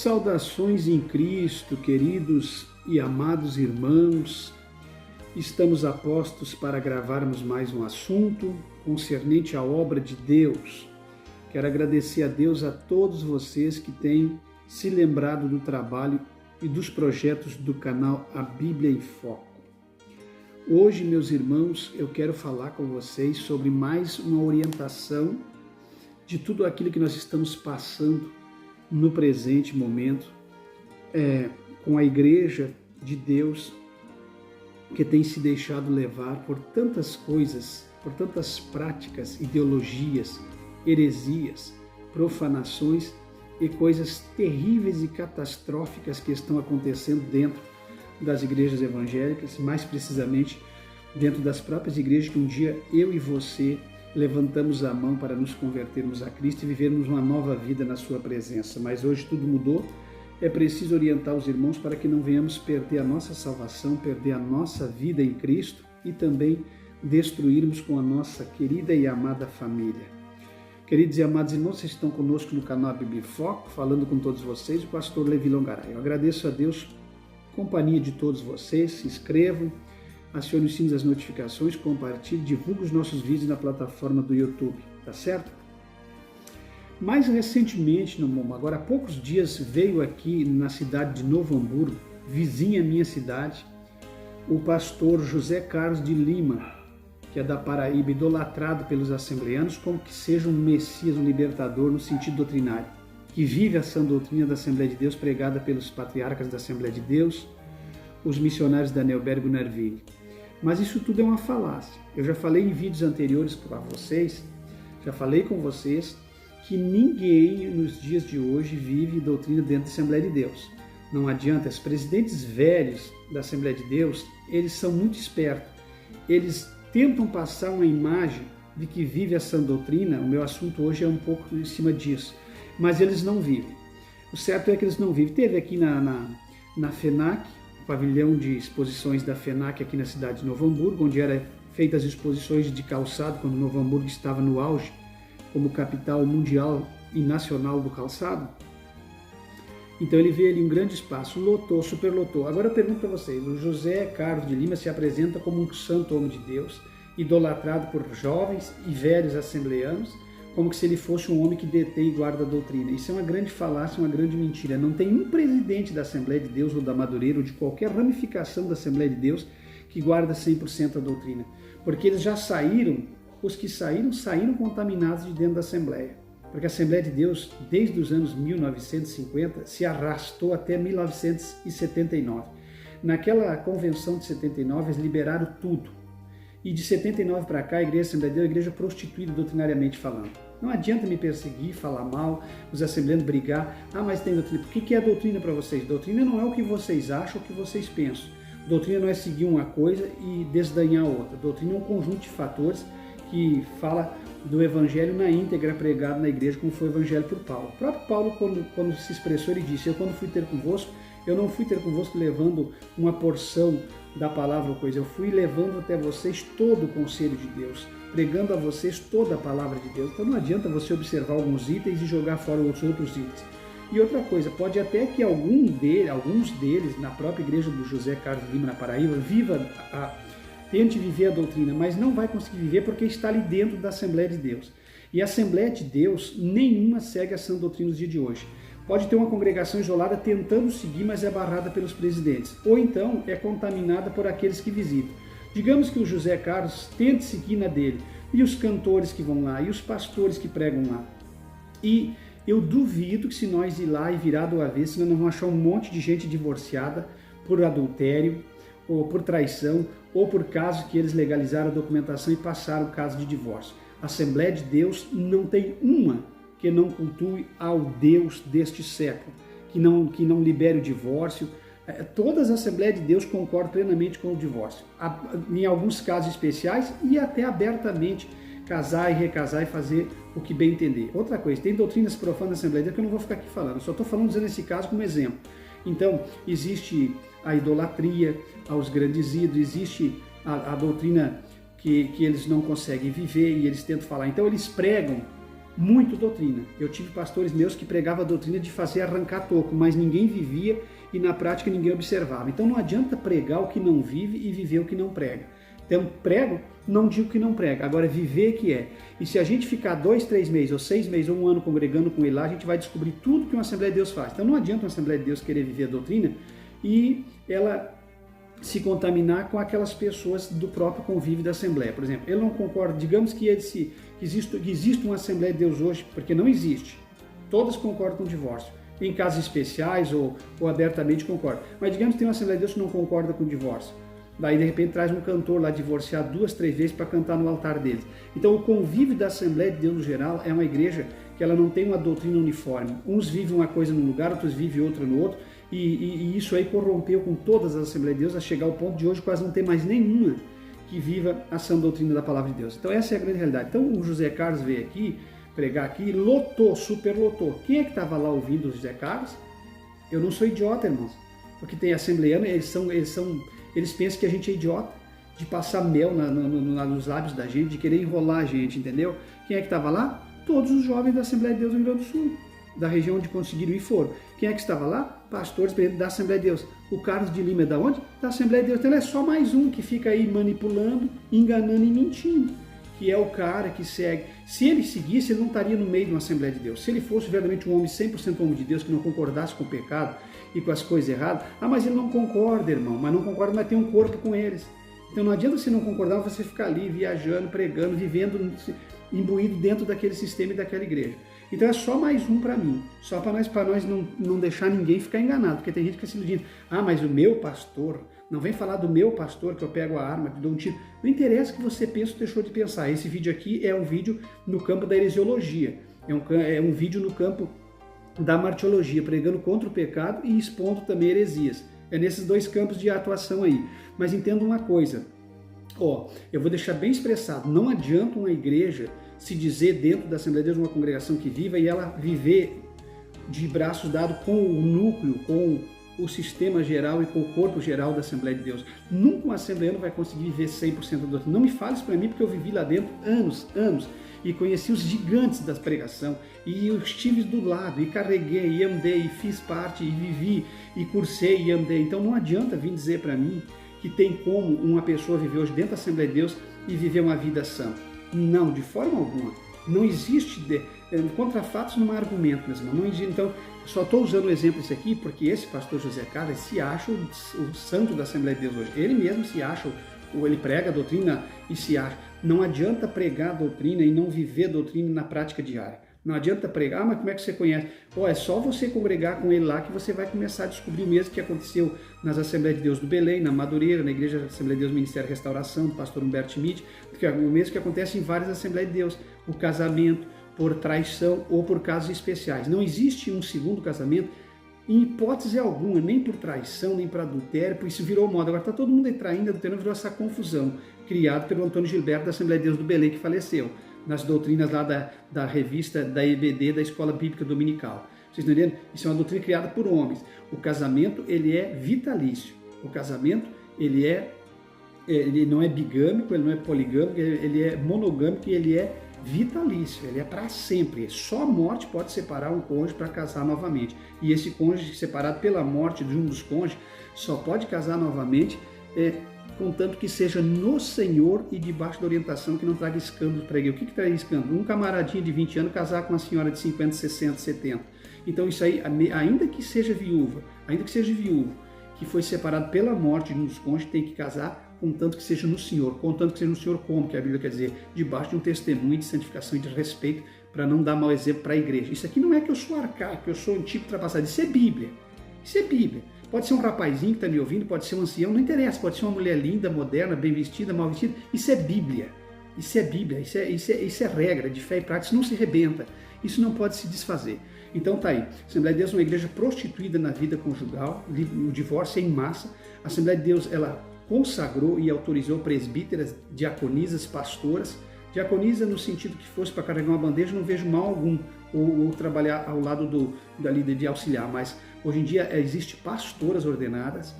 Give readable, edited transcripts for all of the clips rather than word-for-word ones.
Saudações em Cristo, queridos e amados irmãos. Estamos a postos para gravarmos mais um assunto concernente à obra de Deus. Quero agradecer a Deus a todos vocês que têm se lembrado do trabalho e dos projetos do canal A Bíblia em Foco. Hoje, meus irmãos, eu quero falar com vocês sobre mais uma orientação de tudo aquilo que nós estamos passando no presente momento, com a Igreja de Deus, que tem se deixado levar por tantas coisas, por tantas práticas, ideologias, heresias, profanações e coisas terríveis e catastróficas que estão acontecendo dentro das igrejas evangélicas, mais precisamente dentro das próprias igrejas que um dia eu e você levantamos a mão para nos convertermos a Cristo e vivermos uma nova vida na sua presença. Mas hoje tudo mudou. É preciso orientar os irmãos para que não venhamos perder a nossa salvação, perder a nossa vida em Cristo e também destruirmos com a nossa querida e amada família. Queridos e amados irmãos, vocês estão conosco no canal Bíblia em Foco, falando com todos vocês, o pastor Levi Longaray. Eu agradeço a Deus, companhia de todos vocês, se inscrevam, acione o sino das notificações, compartilhe, divulgue os nossos vídeos na plataforma do YouTube, tá certo? Mais recentemente, agora há poucos dias, veio aqui na cidade de Novo Hamburgo, vizinha à minha cidade, o pastor José Carlos de Lima, que é da Paraíba, idolatrado pelos assembleanos como que seja um Messias, um libertador no sentido doutrinário, que vive a sã doutrina da Assembleia de Deus pregada pelos patriarcas da Assembleia de Deus, os missionários Daniel Bergo e Narvig. Mas isso tudo é uma falácia. Eu já falei em vídeos anteriores para vocês, já falei com vocês, que ninguém nos dias de hoje vive doutrina dentro da Assembleia de Deus. Não adianta, os presidentes velhos da Assembleia de Deus, eles são muito espertos. Eles tentam passar uma imagem de que vive a sã doutrina. O meu assunto hoje é um pouco em cima disso, mas eles não vivem. O certo é que eles não vivem. Teve aqui na FENAC, pavilhão de exposições da FENAC aqui na cidade de Novo Hamburgo, onde eram feitas as exposições de calçado, quando Novo Hamburgo estava no auge, como capital mundial e nacional do calçado. Então ele veio ali um grande espaço, lotou, superlotou. Agora eu pergunto para vocês, o José Carlos de Lima se apresenta como um santo homem de Deus, idolatrado por jovens e velhos assembleanos, como que se ele fosse um homem que detém e guarda a doutrina. Isso é uma grande falácia, uma grande mentira. Não tem um presidente da Assembleia de Deus ou da Madureira ou de qualquer ramificação da Assembleia de Deus que guarda 100% a doutrina. Porque eles já saíram, os que saíram contaminados de dentro da Assembleia. Porque a Assembleia de Deus, desde os anos 1950, se arrastou até 1979. Naquela convenção de 79, eles liberaram tudo. E de 79 para cá, a Igreja Assembleia de Deus é uma igreja prostituída doutrinariamente falando. Não adianta me perseguir, falar mal, os assembleanos brigar. Ah, mas tem doutrina. O que é a doutrina para vocês? Doutrina não é o que vocês acham, o que vocês pensam. Doutrina não é seguir uma coisa e desdanhar outra. Doutrina é um conjunto de fatores que fala do Evangelho na íntegra pregado na igreja, como foi o Evangelho por Paulo. O próprio Paulo, quando se expressou, ele disse: eu quando fui ter convosco, eu não fui ter convosco levando uma porção da palavra ou coisa, eu fui levando até vocês todo o conselho de Deus, pregando a vocês toda a palavra de Deus. Então não adianta você observar alguns itens e jogar fora os outros itens. E outra coisa, pode até que alguns deles, na própria igreja do José Carlos Lima, na Paraíba, tente viver a doutrina, mas não vai conseguir viver porque está ali dentro da Assembleia de Deus. E a Assembleia de Deus, nenhuma segue a sã doutrina nos dias de hoje. Pode ter uma congregação isolada tentando seguir, mas é barrada pelos presidentes. Ou então é contaminada por aqueles que visitam. Digamos que o José Carlos tente seguir na dele, e os cantores que vão lá, e os pastores que pregam lá. E eu duvido que se nós ir lá e virar do avesso, nós vamos achar um monte de gente divorciada por adultério, ou por traição, ou por caso que eles legalizaram a documentação e passaram o caso de divórcio. A Assembleia de Deus não tem uma que não cultue ao Deus deste século, que não libere o divórcio. Todas as Assembleias de Deus concordam plenamente com o divórcio, em alguns casos especiais e até abertamente casar e recasar e fazer o que bem entender. Outra coisa, tem doutrinas profanas na Assembleia de Deus que eu não vou ficar aqui falando, eu só estou falando usando esse caso como exemplo. Então, existe a idolatria aos grandes ídolos, existe a doutrina que eles não conseguem viver e eles tentam falar. Então, eles pregam muito doutrina. Eu tive pastores meus que pregavam a doutrina de fazer arrancar toco, mas ninguém vivia e na prática ninguém observava. Então não adianta pregar o que não vive e viver o que não prega. Então prego, não digo que não prega, agora viver que é. E se a gente ficar 2, 3 meses, ou 6 meses, ou 1 ano congregando com ele lá, a gente vai descobrir tudo que uma Assembleia de Deus faz. Então não adianta uma Assembleia de Deus querer viver a doutrina e ela se contaminar com aquelas pessoas do próprio convívio da Assembleia. Por exemplo, ele não concorda, digamos que existe uma Assembleia de Deus hoje, porque não existe. Todas concordam com o divórcio. Em casos especiais ou abertamente concordam. Mas digamos que tem uma Assembleia de Deus que não concorda com o divórcio. Daí, de repente, traz um cantor lá divorciado 2, 3 vezes para cantar no altar deles. Então, o convívio da Assembleia de Deus, no geral, é uma igreja que ela não tem uma doutrina uniforme. Uns vivem uma coisa num lugar, outros vivem outra no outro. E isso aí corrompeu com todas as Assembleias de Deus a chegar ao ponto de hoje quase não ter mais nenhuma que viva a sã doutrina da Palavra de Deus. Então, essa é a grande realidade. Então, o José Carlos veio aqui, pregar aqui, lotou, superlotou. Quem é que estava lá ouvindo o José Carlos? Eu não sou idiota, irmãos. Porque tem assembleano, eles pensam que a gente é idiota, de passar mel nos lábios da gente, de querer enrolar a gente, entendeu? Quem é que estava lá? Todos os jovens da Assembleia de Deus do Rio Grande do Sul, da região onde conseguiram ir foram. Quem é que estava lá? Pastores da Assembleia de Deus. O Carlos de Lima é da onde? Da Assembleia de Deus. Então ele é só mais um que fica aí manipulando, enganando e mentindo, que é o cara que segue. Se ele seguisse, ele não estaria no meio de uma Assembleia de Deus. Se ele fosse verdadeiramente um homem 100% homem de Deus, que não concordasse com o pecado e com as coisas erradas, mas ele não concorda, irmão, mas não concorda, mas tem um corpo com eles. Então não adianta você não concordar, você ficar ali viajando, pregando, vivendo, imbuído dentro daquele sistema e daquela igreja. Então é só mais um para mim, só para nós não deixar ninguém ficar enganado, porque tem gente que fica se iludindo. Mas o meu pastor, não vem falar do meu pastor que eu pego a arma, que dou um tiro. Não interessa o que você pensa ou deixou de pensar. Esse vídeo aqui é um vídeo no campo da heresiologia, é um vídeo no campo da martiologia, pregando contra o pecado e expondo também heresias. É nesses dois campos de atuação aí. Mas entenda uma coisa, eu vou deixar bem expressado, não adianta uma igreja se dizer dentro da Assembleia de Deus uma congregação que viva e ela viver de braços dados com o núcleo, com o sistema geral e com o corpo geral da Assembleia de Deus. Nunca um assembleano vai conseguir viver 100% da doutrina. Não me fale isso para mim, porque eu vivi lá dentro anos, e conheci os gigantes da pregação, e eu estive do lado, e carreguei, e andei, e fiz parte, e vivi, e cursei, e andei. Então não adianta vir dizer para mim que tem como uma pessoa viver hoje dentro da Assembleia de Deus e viver uma vida sã. Não, de forma alguma. Não existe, contra fatos não há argumento, meus irmãos. Não existe. Então, só estou usando o exemplo esse aqui porque esse pastor José Carlos se acha o santo da Assembleia de Deus hoje. Ele mesmo se acha, ou ele prega a doutrina e se acha. Não adianta pregar a doutrina e não viver a doutrina na prática diária. Não adianta pregar, mas como é que você conhece? É só você congregar com ele lá que você vai começar a descobrir o mesmo que aconteceu nas Assembleias de Deus do Belém, na Madureira, na Igreja Assembleia de Deus Ministério Restauração, do pastor Humberto Schmidt, porque é o mesmo que acontece em várias Assembleias de Deus. O casamento por traição ou por casos especiais. Não existe um segundo casamento em hipótese alguma, nem por traição, nem por adultério, porque isso virou moda. Agora está todo mundo traindo, adulterando, virou essa confusão, criada pelo Antônio Gilberto da Assembleia de Deus do Belém, que faleceu, nas doutrinas lá da revista da EBD, da Escola Bíblica Dominical. Vocês estão entendendo? Isso é uma doutrina criada por homens. O casamento, ele é vitalício. O casamento, ele não é bigâmico, ele não é poligâmico, ele é monogâmico e ele é vitalício, ele é para sempre. Só a morte pode separar um cônjuge para casar novamente. E esse cônjuge separado pela morte de um dos cônjuges só pode casar novamente contanto que seja no Senhor e debaixo da orientação, que não traga escândalo para ele. O que traga escândalo? Um camaradinho de 20 anos casar com uma senhora de 50, 60, 70. Então isso aí, ainda que seja viúvo, que foi separado pela morte de um dos cônjuges, tem que casar contanto que seja no Senhor. Contanto que seja no Senhor como? Que a Bíblia quer dizer, debaixo de um testemunho de santificação e de respeito, para não dar mau exemplo para a igreja. Isso aqui não é que eu sou arcaico, que eu sou antigo, ultrapassado. Isso é Bíblia. Isso é Bíblia. Pode ser um rapazinho que está me ouvindo, pode ser um ancião, não interessa. Pode ser uma mulher linda, moderna, bem vestida, mal vestida. Isso é Bíblia. Isso é Bíblia. Isso é regra de fé e prática. Isso não se rebenta. Isso não pode se desfazer. Então tá aí. A Assembleia de Deus é uma igreja prostituída na vida conjugal. O divórcio é em massa. A Assembleia de Deus, ela consagrou e autorizou presbíteras, diaconisas, pastoras. Diaconisa no sentido que fosse para carregar uma bandeja, não vejo mal algum, ou trabalhar ao lado da líder de auxiliar, mas hoje em dia existe pastoras ordenadas,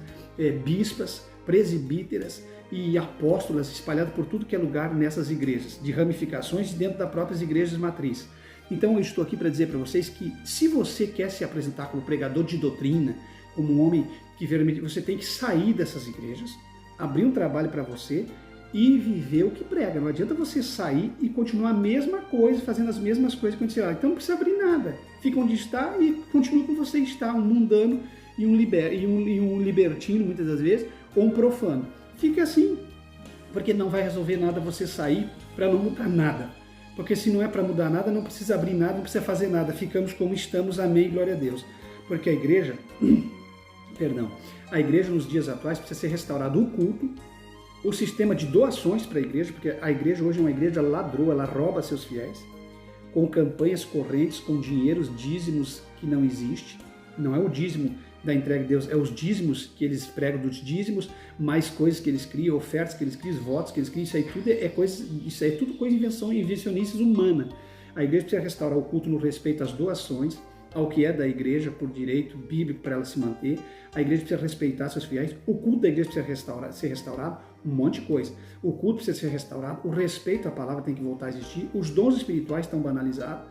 bispas, presbíteras e apóstolas espalhadas por tudo que é lugar nessas igrejas, de ramificações dentro das próprias igrejas matriz. Então eu estou aqui para dizer para vocês que se você quer se apresentar como pregador de doutrina, como um homem que verdadeiramente, você tem que sair dessas igrejas, abrir um trabalho para você e viver o que prega. Não adianta você sair e continuar a mesma coisa, fazendo as mesmas coisas que aconteceram lá. Então não precisa abrir nada. Fica onde está e continua como você está, um mundano e um libertino, muitas das vezes, ou um profano. Fique assim, porque não vai resolver nada você sair para não mudar nada. Porque se não é para mudar nada, não precisa abrir nada, não precisa fazer nada. Ficamos como estamos, amém, glória a Deus. Porque a igreja, a igreja nos dias atuais precisa ser restaurado o culto, o sistema de doações para a igreja, porque a igreja hoje é uma igreja ladrô, ela rouba seus fiéis, com campanhas correntes, com dinheiros, dízimos que não existe. Não é o dízimo da entrega de Deus, é os dízimos que eles pregam dos dízimos, mais coisas que eles criam, ofertas que eles criam, votos que eles criam, isso aí é tudo coisa invencionistas humana. A igreja precisa restaurar o culto no respeito às doações, ao que é da igreja por direito bíblico para ela se manter. A igreja precisa respeitar seus fiéis, o culto da igreja precisa ser restaurado, um monte de coisa. O culto precisa ser restaurado, o respeito à palavra tem que voltar a existir, os dons espirituais estão banalizados,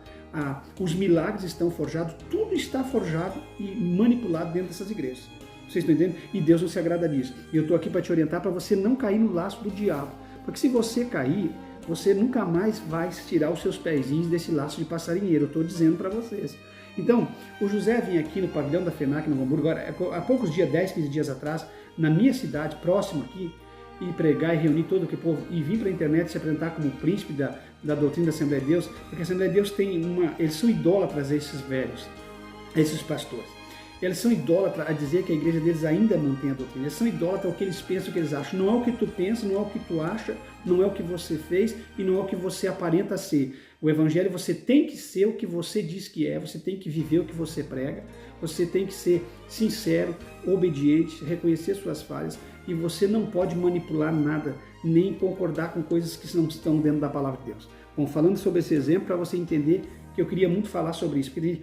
os milagres estão forjados, tudo está forjado e manipulado dentro dessas igrejas. Vocês estão entendendo? E Deus não se agrada disso. E eu estou aqui para te orientar para você não cair no laço do diabo. Porque se você cair, você nunca mais vai tirar os seus pezinhos desse laço de passarinheiro. Eu estou dizendo para vocês. Então, o José vinha aqui no pavilhão da FENAC, no Hamburgo, há poucos dias, 10, 15 dias atrás, na minha cidade, próximo aqui, e pregar e reunir todo o povo, e vir para a internet se apresentar como príncipe da doutrina da Assembleia de Deus, porque a Assembleia de Deus eles são idólatras, esses velhos, esses pastores. Eles são idólatras a dizer que a igreja deles ainda mantém a doutrina. Eles são idólatras ao que eles pensam, o que eles acham. Não é o que tu pensa, não é o que tu acha, não é o que você fez e não é o que você aparenta ser. O evangelho, você tem que ser o que você diz que é, você tem que viver o que você prega, você tem que ser sincero, obediente, reconhecer suas falhas e você não pode manipular nada, nem concordar com coisas que não estão dentro da palavra de Deus. Bom, falando sobre esse exemplo, para você entender que eu queria muito falar sobre isso, porque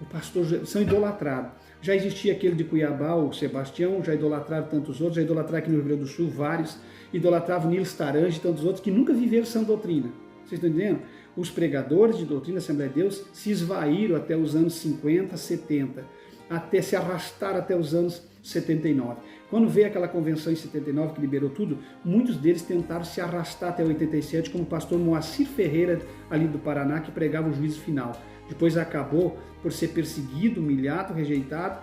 o pastor são idolatrados. Já existia aquele de Cuiabá, o Sebastião, já idolatraram tantos outros, já idolatraram aqui no Rio Grande do Sul vários, idolatravam Nilo Starange e tantos outros que nunca viveram sã doutrina. Vocês estão entendendo? Os pregadores de doutrina da Assembleia de Deus se esvaíram até os anos 50, 70, até se arrastar até os anos 79. Quando veio aquela convenção em 79 que liberou tudo, muitos deles tentaram se arrastar até 87, como o pastor Moacir Ferreira, ali do Paraná, que pregava o juízo final. Depois acabou por ser perseguido, humilhado, rejeitado,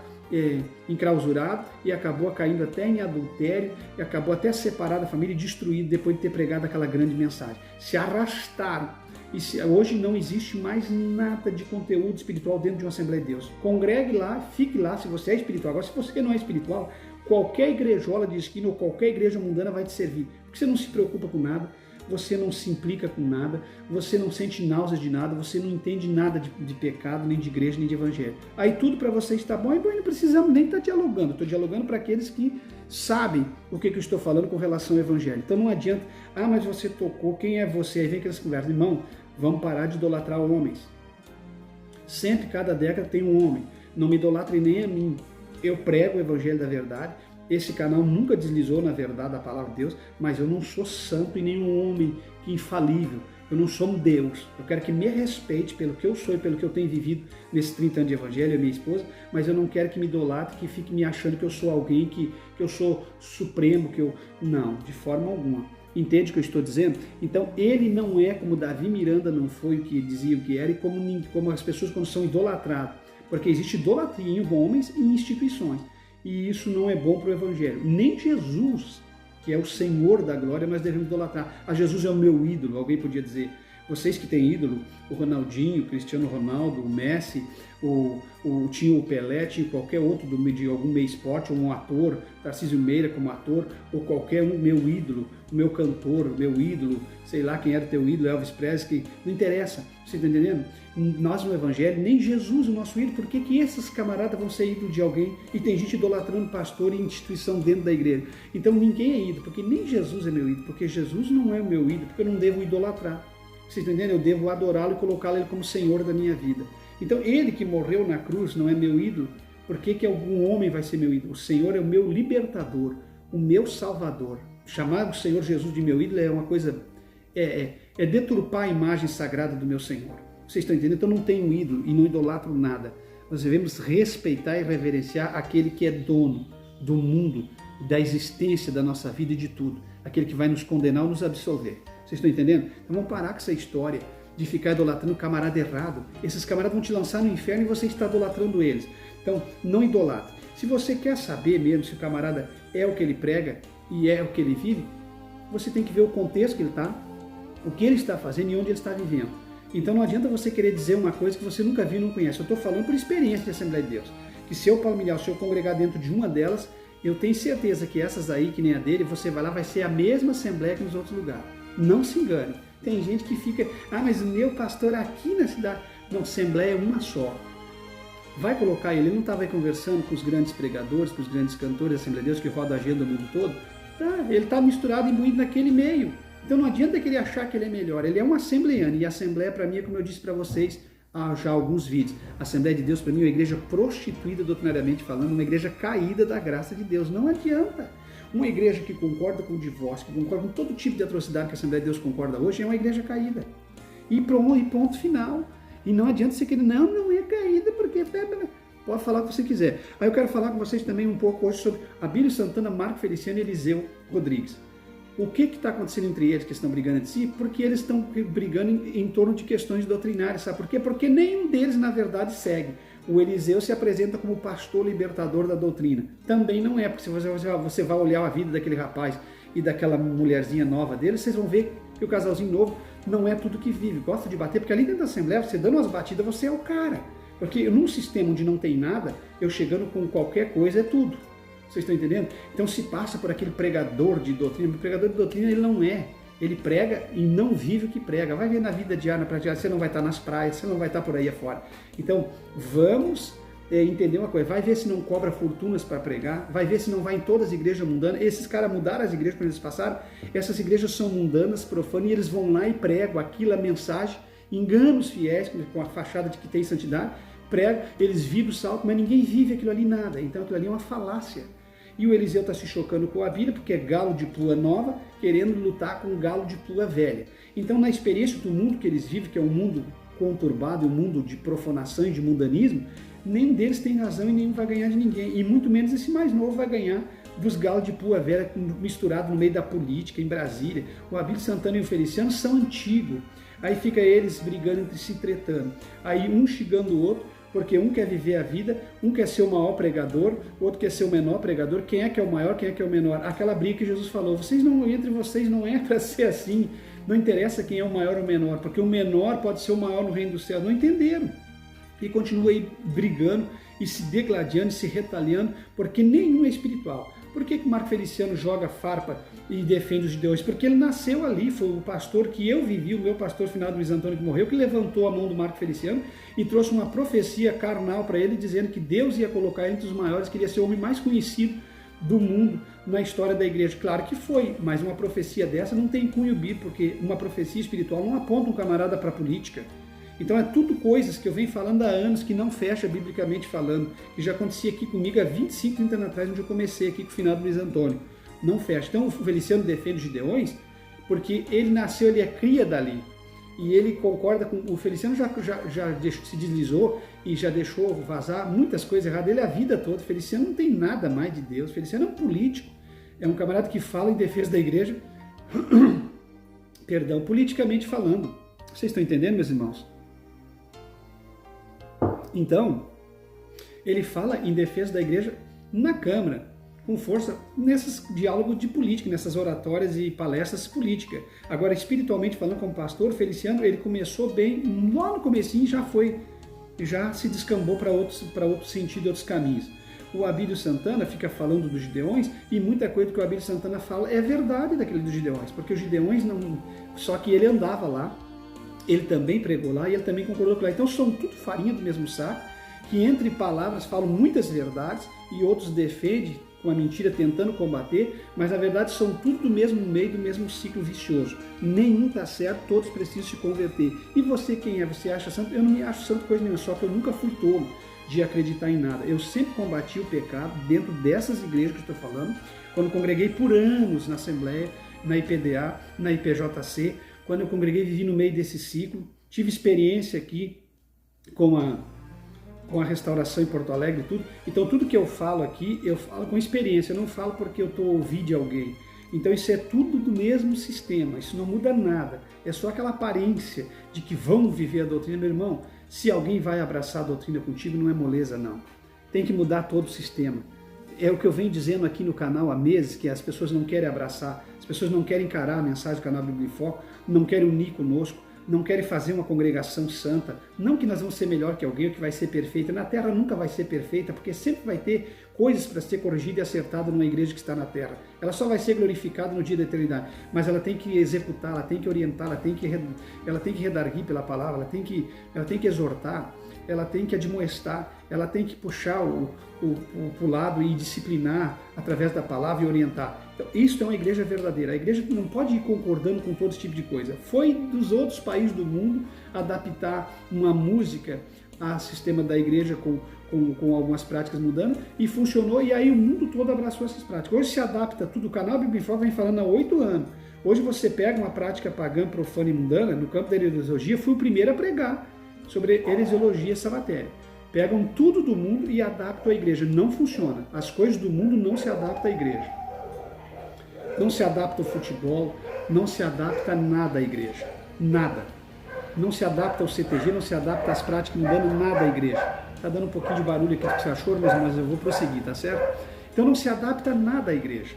enclausurado e acabou caindo até em adultério e acabou até separado da família e destruído depois de ter pregado aquela grande mensagem. Se arrastaram. E hoje não existe mais nada de conteúdo espiritual dentro de uma Assembleia de Deus. Congregue lá, fique lá se você é espiritual. Agora, se você não é espiritual, qualquer igrejola de esquina ou qualquer igreja mundana vai te servir. Porque você não se preocupa com nada, você não se implica com nada, você não sente náuseas de nada, você não entende nada de pecado, nem de igreja, nem de evangelho. Aí tudo para você está bom, e não precisamos nem estar dialogando. Estou dialogando para aqueles que sabem o que eu estou falando com relação ao evangelho. Então não adianta, mas você tocou, quem é você? Aí vem aquelas conversas, irmão, vamos parar de idolatrar homens. Sempre, cada década tem um homem. Não me idolatrem nem a mim. Eu prego o evangelho da verdade. Esse canal nunca deslizou na verdade da palavra de Deus, mas eu não sou santo e nenhum homem infalível. Eu não sou um Deus. Eu quero que me respeite pelo que eu sou e pelo que eu tenho vivido nesses 30 anos de evangelho, a minha esposa, mas eu não quero que me idolatre, que fique me achando que eu sou alguém, que eu sou supremo, que eu... Não, de forma alguma. Entende o que eu estou dizendo? Então, ele não é como Davi Miranda não foi o que dizia o que era e como as pessoas quando são idolatradas. Porque existe idolatria em homens e em instituições. E isso não é bom para o evangelho. Nem Jesus, que é o Senhor da glória, nós devemos idolatrar. Jesus é o meu ídolo, alguém podia dizer. Vocês que têm ídolo, o Ronaldinho, o Cristiano Ronaldo, o Messi, tinha o Pelé, tinha qualquer outro de algum meio esporte, ou um ator, Tarcísio Meira como ator, ou qualquer um, meu ídolo, o meu cantor, o meu ídolo, sei lá quem era o teu ídolo, Elvis Presley, não interessa, você está entendendo? Nós no Evangelho, nem Jesus o nosso ídolo, por que esses camaradas vão ser ídolo de alguém? E tem gente idolatrando pastor e instituição dentro da igreja. Então ninguém é ídolo, porque nem Jesus é meu ídolo, porque Jesus não é o meu ídolo, porque eu não devo idolatrar. Vocês estão entendendo? Eu devo adorá-lo e colocá-lo ele como Senhor da minha vida. Então ele que morreu na cruz não é meu ídolo, por que algum homem vai ser meu ídolo? O Senhor é o meu libertador, o meu salvador. Chamar o Senhor Jesus de meu ídolo é uma coisa, é deturpar a imagem sagrada do meu Senhor. Vocês estão entendendo? Então não tenho ídolo e não idolatro nada. Nós devemos respeitar e reverenciar aquele que é dono do mundo, da existência da nossa vida e de tudo. Aquele que vai nos condenar ou nos absolver. Vocês estão entendendo? Então vamos parar com essa história de ficar idolatrando o camarada errado. Esses camaradas vão te lançar no inferno e você está idolatrando eles. Então não idolatre. Se você quer saber mesmo se o camarada é o que ele prega e é o que ele vive, você tem que ver o contexto que ele está, o que ele está fazendo e onde ele está vivendo. Então não adianta você querer dizer uma coisa que você nunca viu e não conhece. Eu estou falando por experiência de Assembleia de Deus. Que se eu palmilhar, se eu congregar dentro de uma delas, eu tenho certeza que essas aí, que nem a dele, você vai lá, vai ser a mesma Assembleia que nos outros lugares. Não se engane. Tem gente que fica, mas o meu pastor aqui na cidade... Não, Assembleia é uma só. Vai colocar ele não estava conversando com os grandes pregadores, com os grandes cantores da Assembleia de Deus que rodam a agenda do mundo todo? Tá, ele está misturado e imbuído naquele meio. Então não adianta que ele achar que ele é melhor. Ele é um assembleiano. E a Assembleia, para mim, é como eu disse para vocês há já alguns vídeos. A Assembleia de Deus, para mim, é uma igreja prostituída, doutrinariamente falando, uma igreja caída da graça de Deus. Não adianta. Uma igreja que concorda com o divórcio, que concorda com todo tipo de atrocidade que a Assembleia de Deus concorda hoje, é uma igreja caída. E ponto final. E não adianta você querer, não é caída, porque... Pode falar o que você quiser. Aí eu quero falar com vocês também um pouco hoje sobre Abílio Santana, Marco Feliciano e Eliseu Rodrigues. O que está acontecendo entre eles que estão brigando entre si? Porque eles estão brigando em torno de questões doutrinárias. Sabe por quê? Porque nenhum deles, na verdade, segue. O Eliseu se apresenta como pastor libertador da doutrina. Também não é, porque se você vai olhar a vida daquele rapaz e daquela mulherzinha nova dele, vocês vão ver que o casalzinho novo não é tudo que vive. Gosta de bater, porque ali dentro da Assembleia, você dando umas batidas, você é o cara. Porque num sistema onde não tem nada, eu chegando com qualquer coisa é tudo. Vocês estão entendendo? Então se passa por aquele pregador de doutrina. O pregador de doutrina ele não é. Ele prega e não vive o que prega. Vai ver na vida diária, na prática, você não vai estar nas praias, você não vai estar por aí afora. Então vamos entender uma coisa. Vai ver se não cobra fortunas para pregar. Vai ver se não vai em todas as igrejas mundanas. Esses caras mudaram as igrejas quando eles passaram. Essas igrejas são mundanas, profanas, e eles vão lá e pregam aquilo, a mensagem. Enganam os fiéis com a fachada de que tem santidade. Pregam, eles vibram o salto, mas ninguém vive aquilo ali nada. Então aquilo ali é uma falácia. E o Eliseu está se chocando com a Bíblia, porque é galo de plua nova, querendo lutar com o galo de plua velha. Então, na experiência do mundo que eles vivem, que é um mundo conturbado, um mundo de profanação e de mundanismo, nenhum deles tem razão e nenhum vai ganhar de ninguém. E muito menos esse mais novo vai ganhar dos galos de plua velha misturado no meio da política, em Brasília. O Abílio Santana e o Feliciano são antigos. Aí fica eles brigando entre si, tretando. Aí um xingando o outro, porque um quer viver a vida, um quer ser o maior pregador, o outro quer ser o menor pregador. Quem é que é o maior, quem é que é o menor? Aquela briga que Jesus falou, entre vocês não é para ser assim. Não interessa quem é o maior ou o menor, porque o menor pode ser o maior no reino do céu. Não entenderam. E continua aí brigando e se degladiando, e se retaliando, porque nenhum é espiritual. Por que o Marco Feliciano joga farpa e defende os judeus? Porque ele nasceu ali, foi o pastor que eu vivi, o meu pastor finado Luiz Antônio que morreu, que levantou a mão do Marco Feliciano e trouxe uma profecia carnal para ele, dizendo que Deus ia colocar ele entre os maiores, que ele ia ser o homem mais conhecido do mundo na história da igreja. Claro que foi, mas uma profecia dessa não tem cunho bíblico, porque uma profecia espiritual não aponta um camarada para a política. Então é tudo coisas que eu venho falando há anos que não fecha biblicamente falando, que já acontecia aqui comigo há 25, 30 anos atrás, onde eu comecei aqui com o finado Luiz Antônio. Não fecha. Então o Feliciano defende os Gideões porque ele nasceu, ele é cria dali. E ele concorda com... O Feliciano já se deslizou e já deixou vazar muitas coisas erradas dele a vida toda. O Feliciano não tem nada mais de Deus. O Feliciano é um político. É um camarada que fala em defesa da igreja. Perdão, politicamente falando. Vocês estão entendendo, meus irmãos? Então, ele fala em defesa da igreja na Câmara, com força, nesses diálogos de política, nessas oratórias e palestras políticas. Agora, espiritualmente falando, como pastor, Feliciano, ele começou bem, lá no comecinho já se descambou para outro sentido, outros caminhos. O Abílio Santana fica falando dos Gideões, e muita coisa que o Abílio Santana fala é verdade daquele dos Gideões, porque os Gideões não... Só que ele andava lá, ele também pregou lá e ele também concordou com lá. Então são tudo farinha do mesmo saco, que entre palavras falam muitas verdades e outros defendem com a mentira tentando combater, mas na verdade são tudo do mesmo meio, do mesmo ciclo vicioso. Nenhum está certo, todos precisam se converter. E você quem é? Você acha santo? Eu não me acho santo coisa nenhuma, só que eu nunca fui tolo de acreditar em nada. Eu sempre combati o pecado dentro dessas igrejas que eu estou falando, quando congreguei por anos na Assembleia, na IPDA, na IPJC. Quando eu congreguei, vivi no meio desse ciclo, tive experiência aqui com a restauração em Porto Alegre e tudo. Então tudo que eu falo aqui, eu falo com experiência, eu não falo porque eu estou ouvindo de alguém. Então isso é tudo do mesmo sistema, isso não muda nada. É só aquela aparência de que vão viver a doutrina. Meu irmão, se alguém vai abraçar a doutrina contigo, não é moleza não. Tem que mudar todo o sistema. É o que eu venho dizendo aqui no canal há meses, que as pessoas não querem abraçar, as pessoas não querem encarar a mensagem do canal Bíblia em Foco, não querem unir conosco, não querem fazer uma congregação santa. Não que nós vamos ser melhor que alguém, ou que vai ser perfeita. Na Terra nunca vai ser perfeita, porque sempre vai ter coisas para ser corrigida e acertada numa igreja que está na Terra. Ela só vai ser glorificada no dia da eternidade, mas ela tem que executar, ela tem que orientar, ela tem que redarguir pela palavra, ela tem que exortar, ela tem que admoestar, ela tem que puxar pro lado e disciplinar através da palavra e orientar. Então, isso é uma igreja verdadeira. A igreja não pode ir concordando com todo esse tipo de coisa. Foi dos outros países do mundo adaptar uma música ao sistema da igreja com algumas práticas mudando, e funcionou, e aí o mundo todo abraçou essas práticas. Hoje se adapta tudo. O canal Bíblia em Foco vem falando há 8 anos. Hoje você pega uma prática pagã, profana e mundana, no campo da heresiologia, fui o primeiro a pregar sobre heresiologia essa matéria. Pegam tudo do mundo e adaptam à igreja. Não funciona. As coisas do mundo não se adaptam à igreja. Não se adapta ao futebol, não se adapta a nada à igreja. Nada. Não se adapta ao CTG, não se adapta às práticas, não dando nada à igreja. Está dando um pouquinho de barulho aqui que você achou, mas eu vou prosseguir, tá certo? Então não se adapta a nada à igreja.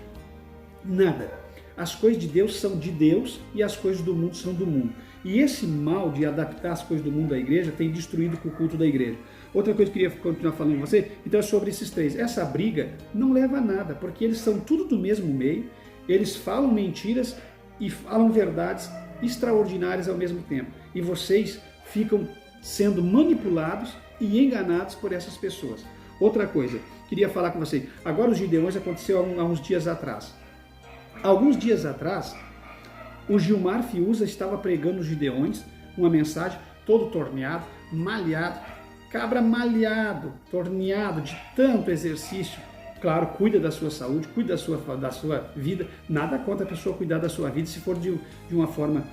Nada. As coisas de Deus são de Deus e as coisas do mundo são do mundo. E esse mal de adaptar as coisas do mundo à igreja tem destruído o culto da igreja. Outra coisa que eu queria continuar falando com você, então é sobre esses três. Essa briga não leva a nada, porque eles são tudo do mesmo meio, eles falam mentiras e falam verdades extraordinárias ao mesmo tempo. E vocês ficam sendo manipulados e enganados por essas pessoas. Outra coisa, queria falar com vocês. Agora os Gideões aconteceu há uns dias atrás. Alguns dias atrás, o Gilmar Fiuza estava pregando os Gideões, uma mensagem todo torneado, malhado, cabra malhado, torneado de tanto exercício. Claro, cuida da sua saúde, cuida da sua vida. Nada contra a pessoa cuidar da sua vida se for de uma forma,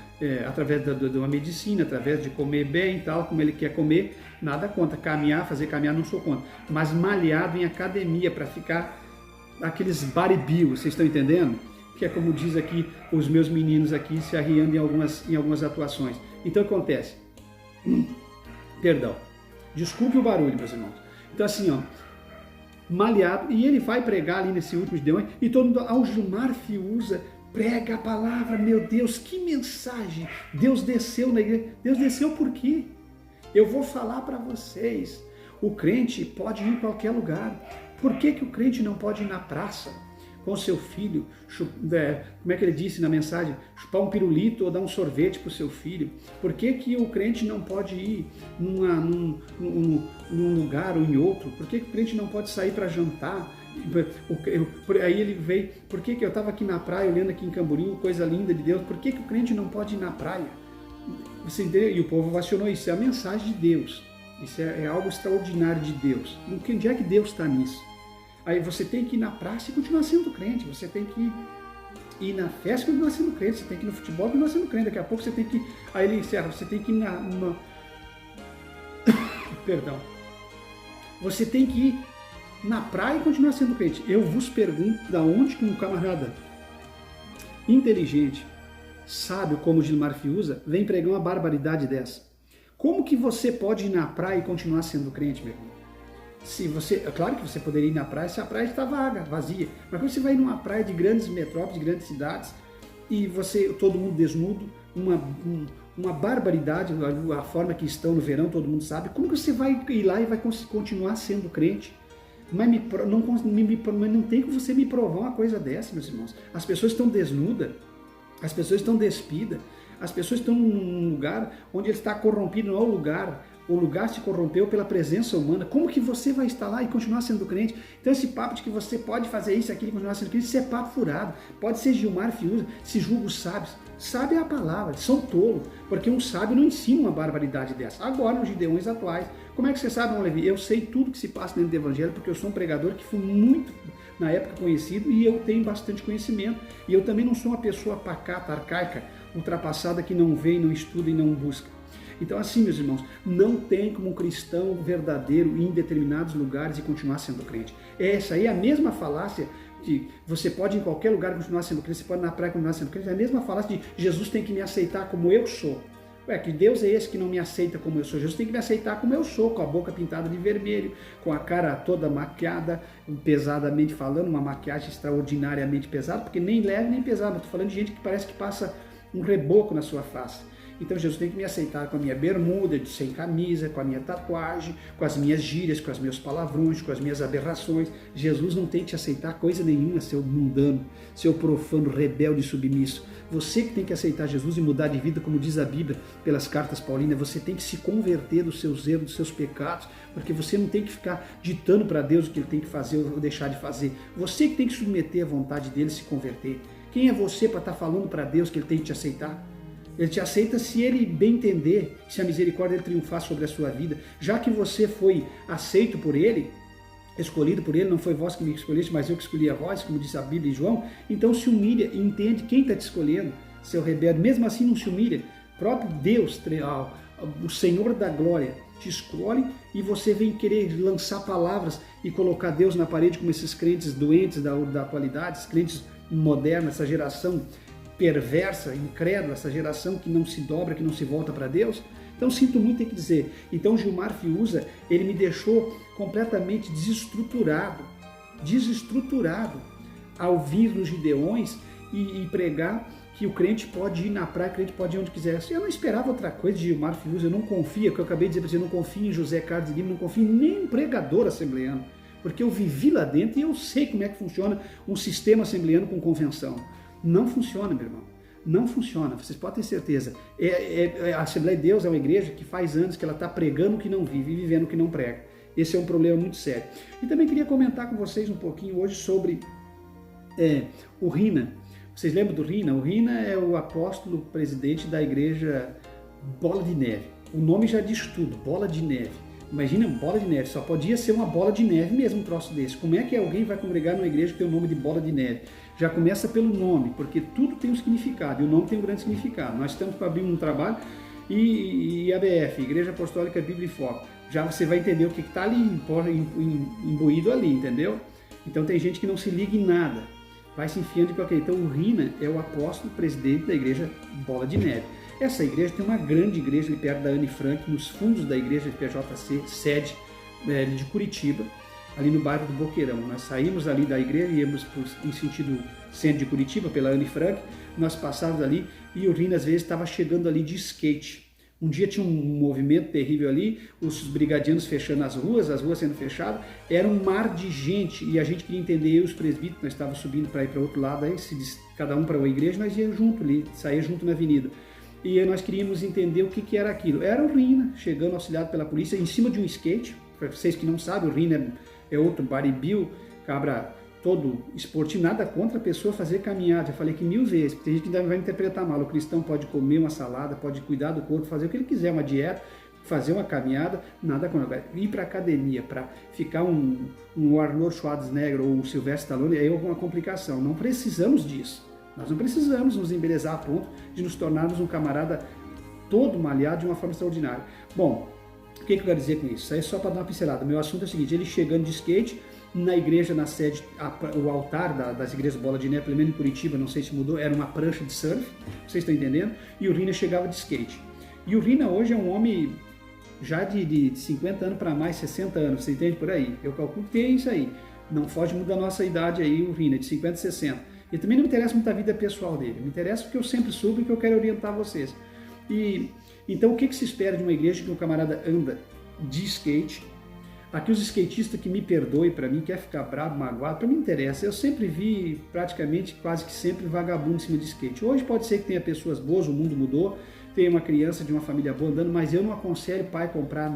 através de uma medicina, através de comer bem e tal, como ele quer comer. Nada contra. Fazer caminhar, não sou contra. Mas malhado em academia para ficar aqueles bodybuilders, vocês estão entendendo? Que é como diz aqui os meus meninos aqui se arriando em algumas atuações. Então acontece. Perdão. Desculpe o barulho, meus irmãos. Então assim, ó, malhado, e ele vai pregar ali nesse último Gideões, e todo mundo, o Gilmar Fiuza prega a palavra, meu Deus, que mensagem! Deus desceu na igreja. Deus desceu por quê? Eu vou falar para vocês. O crente pode ir em qualquer lugar. Por que o crente não pode ir na praça com seu filho, como é que ele disse na mensagem, chupar um pirulito ou dar um sorvete para o seu filho? Por que o crente não pode ir num lugar ou em outro? Por que o crente não pode sair para jantar? Aí ele veio, por que eu estava aqui na praia, olhando aqui em Camboriú, coisa linda de Deus, por que o crente não pode ir na praia? Você entendeu? E o povo ovacionou isso, é a mensagem de Deus, isso é algo extraordinário de Deus. Onde é que Deus está nisso? Aí você tem que ir na praça e continuar sendo crente, você tem que ir na festa e continuar sendo crente, você tem que ir no futebol e continuar sendo crente, daqui a pouco você tem que, aí ele encerra, você tem que ir perdão, você tem que ir na praia e continuar sendo crente. Eu vos pergunto, da onde que um camarada inteligente, sábio como Gilmar Fiuza, vem pregar uma barbaridade dessa? Como que você pode ir na praia e continuar sendo crente, meu irmão? É claro que você poderia ir na praia se a praia está vaga, vazia. Mas quando você vai numa praia de grandes metrópoles, de grandes cidades, e todo mundo desnudo, uma barbaridade, a forma que estão no verão, todo mundo sabe, como que você vai ir lá e vai continuar sendo crente? Mas não tem que você me provar uma coisa dessa, meus irmãos. As pessoas estão desnudas, as pessoas estão despidas, as pessoas estão num lugar onde ele está corrompido, não é o lugar. O lugar se corrompeu pela presença humana. Como que você vai estar lá e continuar sendo crente? Então esse papo de que você pode fazer isso, aquilo e continuar sendo crente, isso é papo furado. Pode ser Gilmar Fiuza, se julga os sábios. Sábio é a palavra, são tolos, porque um sábio não ensina uma barbaridade dessa. Agora, nos Gideões atuais, como é que você sabe, irmão Levi? Eu sei tudo que se passa dentro do evangelho, porque eu sou um pregador que fui muito, na época, conhecido, e eu tenho bastante conhecimento. E eu também não sou uma pessoa pacata, arcaica, ultrapassada, que não vê, não estuda e não busca. Então assim, meus irmãos, não tem como um cristão verdadeiro ir em determinados lugares e continuar sendo crente. Essa aí é a mesma falácia que você pode em qualquer lugar continuar sendo crente, você pode na praia continuar sendo crente, é a mesma falácia de Jesus tem que me aceitar como eu sou. Ué, que Deus é esse que não me aceita como eu sou? Jesus tem que me aceitar como eu sou, com a boca pintada de vermelho, com a cara toda maquiada, pesadamente falando, uma maquiagem extraordinariamente pesada, porque nem leve nem pesada, estou falando de gente que parece que passa um reboco na sua face. Então Jesus tem que me aceitar com a minha bermuda, sem camisa, com a minha tatuagem, com as minhas gírias, com os meus palavrões, com as minhas aberrações. Jesus não tem que te aceitar coisa nenhuma, seu mundano, seu profano, rebelde e submisso. Você que tem que aceitar Jesus e mudar de vida, como diz a Bíblia, pelas cartas paulinas. Você tem que se converter dos seus erros, dos seus pecados, porque você não tem que ficar ditando para Deus o que Ele tem que fazer ou deixar de fazer. Você que tem que submeter à vontade dEle e se converter. Quem é você para estar falando para Deus que Ele tem que te aceitar? Ele te aceita se Ele bem entender, se a misericórdia dele triunfar sobre a sua vida. Já que você foi aceito por Ele, escolhido por Ele, não foi vós que me escolheste, mas eu que escolhi a vós, como diz a Bíblia em João, então se humilha e entende quem está te escolhendo, seu rebelde. Mesmo assim não se humilha. O próprio Deus, o Senhor da glória, te escolhe e você vem querer lançar palavras e colocar Deus na parede como esses crentes doentes da atualidade, esses crentes modernos, essa geração perversa, incrédula, essa geração que não se dobra, que não se volta para Deus. Então sinto muito ter que dizer. Então Gilmar Fiuza, ele me deixou completamente desestruturado ao vir nos Gideões e pregar que o crente pode ir na praia, o crente pode ir onde quiser. Eu não esperava outra coisa de Gilmar Fiuza, eu não confio, que eu acabei de dizer para você, eu não confio em José Carlos de Lima, não confio em nem em pregador assembleano, porque eu vivi lá dentro e eu sei como é que funciona um sistema assembleano com convenção. Não funciona, meu irmão. Não funciona, vocês podem ter certeza. A Assembleia de Deus é uma igreja que faz anos que ela está pregando o que não vive e vivendo o que não prega. Esse é um problema muito sério. E também queria comentar com vocês um pouquinho hoje sobre o Rina. Vocês lembram do Rina? O Rina é o apóstolo presidente da igreja Bola de Neve. O nome já diz tudo, Bola de Neve. Imagina, bola de neve, só podia ser uma bola de neve mesmo, um troço desse. Como é que alguém vai congregar numa igreja que tem o nome de Bola de Neve? Já começa pelo nome, porque tudo tem um significado, e o nome tem um grande significado. Nós estamos para abrir um trabalho e ABF, Igreja Apostólica Bíblia e Foco. Já você vai entender o que está ali, imbuído ali, entendeu? Então tem gente que não se liga em nada, vai se enfiando de qualquer. Então o Rina é o apóstolo presidente da igreja Bola de Neve. Essa igreja tem uma grande igreja ali perto da Anne Frank, nos fundos da igreja de PJC, sede de Curitiba, ali no bairro do Boqueirão. Nós saímos ali da igreja e íamos em sentido centro de Curitiba, pela Anne Frank, nós passávamos ali e o Rina às vezes estava chegando ali de skate. Um dia tinha um movimento terrível ali, os brigadianos fechando as ruas sendo fechadas, era um mar de gente e a gente queria entender, eu e os presbíteros, nós estávamos subindo para ir para o outro lado, aí cada um para uma igreja, nós íamos junto ali, saía junto na avenida. E nós queríamos entender o que era aquilo. Era o Rina, chegando auxiliado pela polícia, em cima de um skate. Para vocês que não sabem, o Rina é outro baribil, cabra todo esportivo, nada contra a pessoa fazer caminhada. Já falei que 1000 vezes, porque tem gente que vai interpretar mal. O cristão pode comer uma salada, pode cuidar do corpo, fazer o que ele quiser, uma dieta, fazer uma caminhada, nada contra. Agora, ir para academia, para ficar um Arnold Schwarzenegger ou um Sylvester Stallone, é alguma complicação. Não precisamos disso. Nós não precisamos nos embelezar a ponto de nos tornarmos um camarada todo malhado de uma forma extraordinária. Bom, o que eu quero dizer com isso? Isso aí é só para dar uma pincelada. Meu assunto é o seguinte, ele chegando de skate, na igreja, na sede, o altar das igrejas Bola de Neve, pelo menos em Curitiba, não sei se mudou, era uma prancha de surf, vocês estão entendendo? E o Rina chegava de skate. E o Rina hoje é um homem já de 50 anos para mais, 60 anos, você entende por aí? Eu calculo que tem isso aí. Não foge muito da nossa idade aí, o Rina, de 50 e 60. E também não me interessa muito a vida pessoal dele, me interessa porque eu sempre soube e que eu quero orientar vocês. E então o que se espera de uma igreja que um camarada anda de skate? Aqui os skatistas que me perdoem, para mim, quer ficar bravo, magoado, para mim não interessa. Eu sempre vi, praticamente, quase que sempre, vagabundo em cima de skate. Hoje pode ser que tenha pessoas boas, o mundo mudou, tem uma criança de uma família boa andando, mas eu não aconselho pai comprar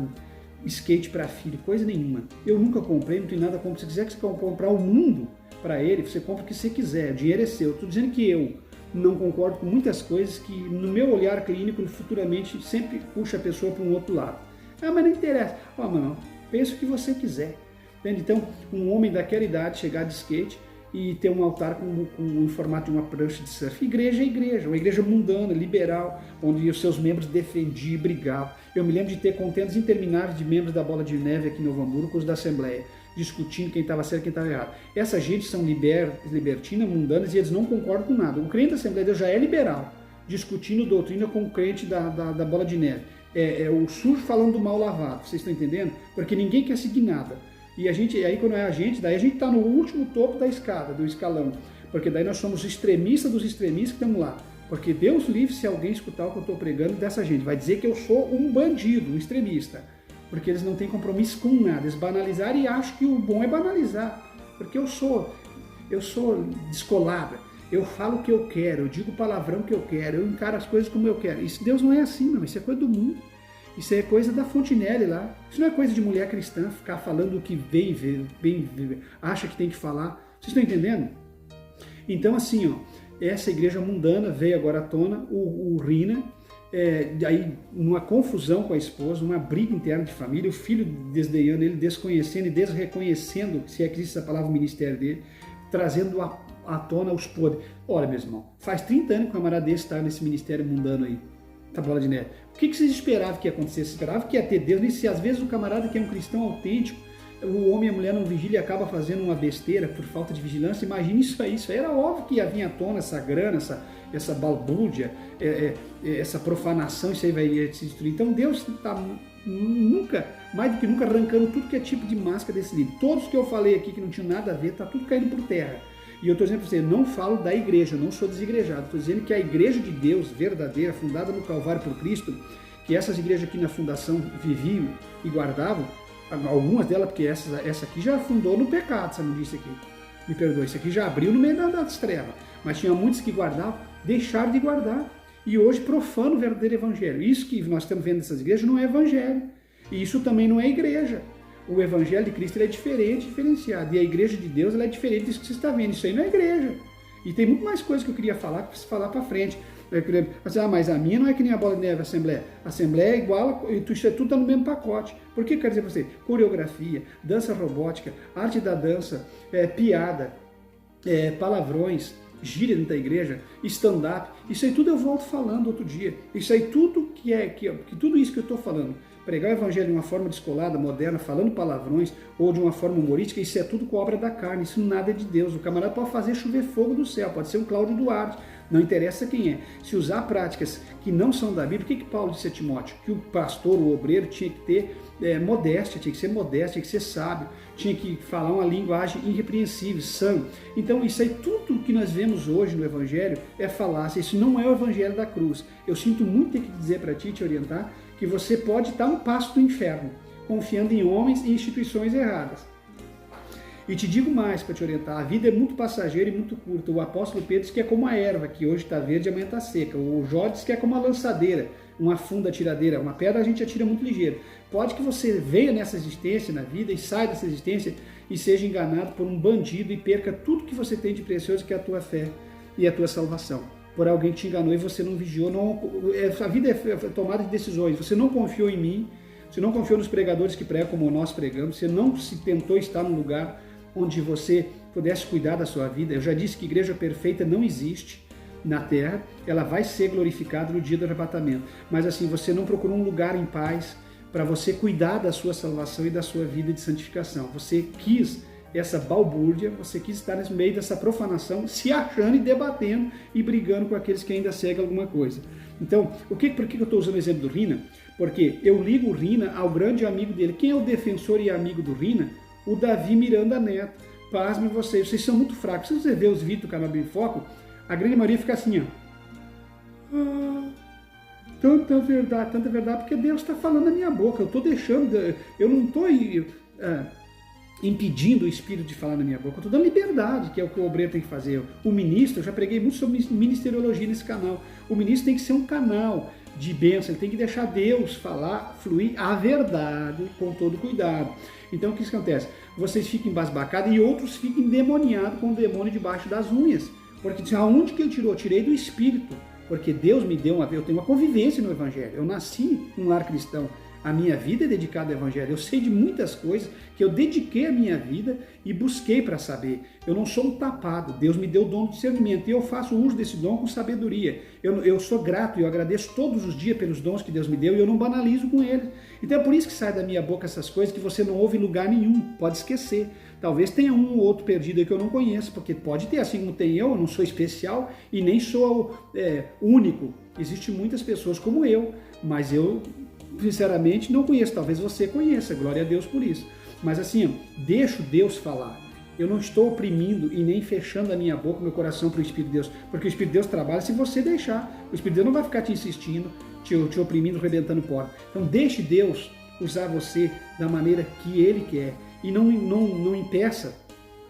skate para filho, coisa nenhuma. Eu nunca comprei, não tenho nada contra. Se quiser que você comprar o mundo para ele, você compra o que você quiser, o dinheiro é seu. Estou dizendo que eu não concordo com muitas coisas que, no meu olhar clínico, futuramente sempre puxa a pessoa para um outro lado. Ah, mas não interessa. Ó, mano, pensa o que você quiser. Entende? Então, um homem daquela idade chegar de skate, e ter um altar em formato de uma prancha de surf. Igreja é igreja, uma igreja mundana, liberal, onde os seus membros defendiam e brigavam. Eu me lembro de ter contendas intermináveis de membros da Bola de Neve aqui em Novo Hamburgo com os da Assembleia, discutindo quem estava certo e quem estava errado. Essa gente são libertinas, mundanas, e eles não concordam com nada. O crente da Assembleia de Deus já é liberal, discutindo doutrina com o crente da Bola de Neve. É o sujo falando do mal lavado, vocês estão entendendo? Porque ninguém quer seguir nada. E aí quando é a gente, daí a gente está no último topo da escada, do escalão. Porque daí nós somos extremistas dos extremistas que estamos lá. Porque Deus livre se alguém escutar o que eu estou pregando dessa gente. Vai dizer que eu sou um bandido, um extremista. Porque eles não têm compromisso com nada. Eles banalizaram e acham que o bom é banalizar. Porque eu sou descolada. Eu falo o que eu quero, eu digo o palavrão que eu quero, eu encaro as coisas como eu quero. Isso, Deus não é assim, não. Isso é coisa do mundo. Isso é coisa da Fontenelle lá. Isso não é coisa de mulher cristã, ficar falando o que acha que tem que falar. Vocês estão entendendo? Então, assim, essa igreja mundana veio agora à tona, o Rina, aí numa confusão com a esposa, uma briga interna de família, o filho desdenhando ele, desconhecendo e desreconhecendo, se é que existe essa palavra, o ministério dele, trazendo à tona os podres. Olha, meu irmão, faz 30 anos que um camarada desse está nesse ministério mundano aí, da Bola de Neve. O que vocês esperavam que ia acontecer? Vocês esperavam que ia ter Deus? E se às vezes o camarada que é um cristão autêntico, o homem e a mulher não vigilam e acaba fazendo uma besteira por falta de vigilância, imagine isso aí. Isso aí era óbvio que ia vir à tona essa grana, essa balbúrdia, essa profanação, isso aí vai se destruir. Então Deus está nunca, mais do que nunca, arrancando tudo que é tipo de máscara desse livro. Todos que eu falei aqui que não tinham nada a ver, está tudo caindo por terra. E eu estou dizendo para você, não falo da igreja, eu não sou desigrejado. Estou dizendo que a igreja de Deus, verdadeira, fundada no Calvário por Cristo, que essas igrejas aqui na fundação viviam e guardavam, algumas delas, porque essa aqui já fundou no pecado, você não disse aqui, me perdoe, isso aqui já abriu no meio das trevas, mas tinha muitos que guardavam, deixaram de guardar, e hoje profanam o verdadeiro evangelho. Isso que nós estamos vendo nessas igrejas não é evangelho, e isso também não é igreja. O evangelho de Cristo ele é diferente, diferenciado, e a igreja de Deus ela é diferente disso que você está vendo, isso aí não é igreja. E tem muito mais coisa que eu queria falar, para falar para frente. Mas a minha não é que nem a Bola de Neve, a Assembleia. A Assembleia é igual, isso é tudo está no mesmo pacote. Por que eu quero dizer para você? Coreografia, dança robótica, arte da dança, piada, palavrões, gíria dentro da igreja, stand-up, isso aí tudo eu volto falando outro dia. Isso aí tudo tudo isso que eu estou falando, pregar o evangelho de uma forma descolada, moderna, falando palavrões, ou de uma forma humorística, isso é tudo com obra da carne, isso nada é de Deus. O camarada pode fazer chover fogo do céu, pode ser um Cláudio Duarte, não interessa quem é. Se usar práticas que não são da Bíblia, o que Paulo disse a Timóteo? Que o pastor, o obreiro, tinha que ter modéstia, tinha que ser modesto, tinha que ser sábio, tinha que falar uma linguagem irrepreensível, sã. Então isso aí, tudo que nós vemos hoje no Evangelho é falácia, isso não é o Evangelho da cruz. Eu sinto muito ter que dizer para ti, te orientar, que você pode estar um passo do inferno, confiando em homens e instituições erradas. E te digo mais para te orientar, a vida é muito passageira e muito curta. O apóstolo Pedro diz que é como a erva, que hoje está verde e amanhã está seca. O Jó diz que é como uma lançadeira, uma funda tiradeira. Uma pedra a gente atira muito ligeiro. Pode que você venha nessa existência, na vida, e saia dessa existência e seja enganado por um bandido e perca tudo que você tem de precioso, que é a tua fé e a tua salvação. Por alguém que te enganou e você não vigiou. A vida é tomada de decisões. Você não confiou em mim, você não confiou nos pregadores que pregam como nós pregamos, você não se tentou estar num lugar onde você pudesse cuidar da sua vida. Eu já disse que igreja perfeita não existe na terra, ela vai ser glorificada no dia do arrebatamento. Mas assim, você não procurou um lugar em paz para você cuidar da sua salvação e da sua vida de santificação. Você quis essa balbúrdia, você quis estar no meio dessa profanação, se achando e debatendo e brigando com aqueles que ainda seguem alguma coisa. Então, por que eu estou usando o exemplo do Rina? Porque eu ligo o Rina ao grande amigo dele. Quem é o defensor e amigo do Rina? O Davi Miranda Neto. Pasmem vocês são muito fracos. Se você ver os vídeos do canal Bem Foco, a grande maioria fica assim, tanta verdade, porque Deus está falando na minha boca. Eu estou deixando, eu não estou impedindo o Espírito de falar na minha boca. Eu estou dando liberdade, que é o que o obreiro tem que fazer. O ministro, eu já preguei muito sobre ministeriologia nesse canal. O ministro tem que ser um canal de bênção, ele tem que deixar Deus falar, fluir a verdade com todo cuidado. Então o que acontece? Vocês ficam embasbacados e outros ficam endemoniados com o demônio debaixo das unhas. Porque aonde que ele tirou? Tirei do Espírito. porque Deus me deu eu tenho uma convivência no Evangelho, eu nasci num lar cristão, a minha vida é dedicada ao Evangelho, eu sei de muitas coisas que eu dediquei a minha vida e busquei para saber. Eu não sou um tapado, Deus me deu o dom de discernimento e eu faço uso desse dom com sabedoria. Eu sou grato e eu agradeço todos os dias pelos dons que Deus me deu e eu não banalizo com eles. Então é por isso que sai da minha boca essas coisas que você não ouve em lugar nenhum, pode esquecer. Talvez tenha um ou outro perdido aí que eu não conheço, porque pode ter, assim como tem eu não sou especial e nem sou único. Existem muitas pessoas como eu, mas eu sinceramente não conheço, talvez você conheça, glória a Deus por isso. Mas assim, deixo Deus falar. Eu não estou oprimindo e nem fechando a minha boca, meu coração para o Espírito de Deus, porque o Espírito de Deus trabalha se você deixar. O Espírito de Deus não vai ficar te insistindo, te oprimindo, rebentando porta. Então deixe Deus usar você da maneira que Ele quer e não impeça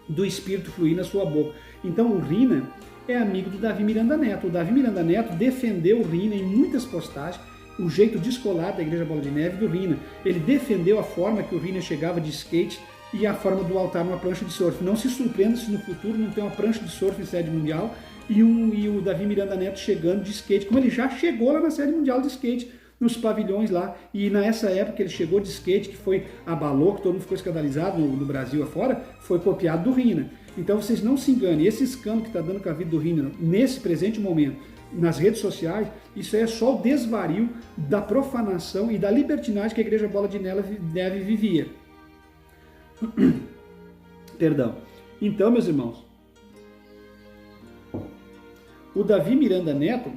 do Espírito fluir na sua boca. Então o Rina é amigo do Davi Miranda Neto. O Davi Miranda Neto defendeu o Rina em muitas postagens, o jeito descolado da Igreja Bola de Neve do Rina. Ele defendeu a forma que o Rina chegava de skate e a forma do altar numa prancha de surf. Não se surpreenda se no futuro não tem uma prancha de surf em sede mundial e o Davi Miranda Neto chegando de skate, como ele já chegou lá na sede mundial de skate, nos pavilhões lá, e nessa época ele chegou de skate, que foi abalou, que todo mundo ficou escandalizado no Brasil afora, foi copiado do Rina. Então vocês não se enganem, esse escândalo que está dando com a vida do Rina nesse presente momento, nas redes sociais, isso é só o desvario da profanação e da libertinagem que a Igreja Bola de Neve vivia. Perdão. Então, meus irmãos, o Davi Miranda Neto